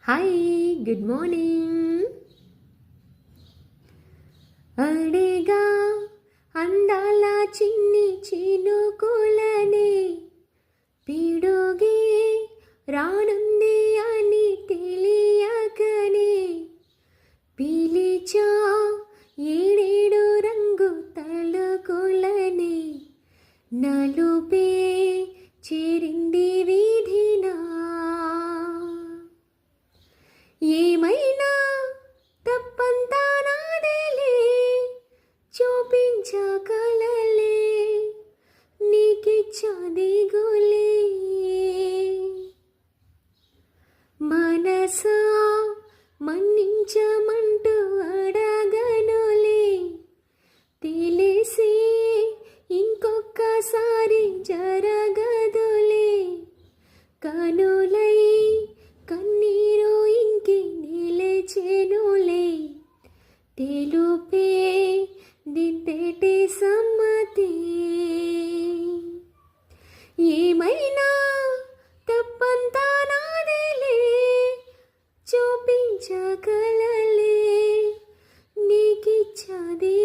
Hi, good morning. అడిగా అందాల చిన్ని చినుకులనే పిడుగే రానుంది అని తెలియకనే పిలిచా ఏడేడు రంగు తలుకులనే నలుపే చేరింది వీధినా. ఏమైనా తప్పంతా నాదేలే, చూపించగలలే నీకిచ్చదిగులే. మనసా మన్నించమంటూ అడగనులే, తెలిసి ఇంకొక్కసారి జరగదులే. కనులై కన్నీరు ఇంకి నిలిచెనులే, తెలుపే దిద్దటి సమ్మతి. ఏమైనా తప్పంతా నాదేలే, చూపించగలలే నీకిచ్చదిగులే.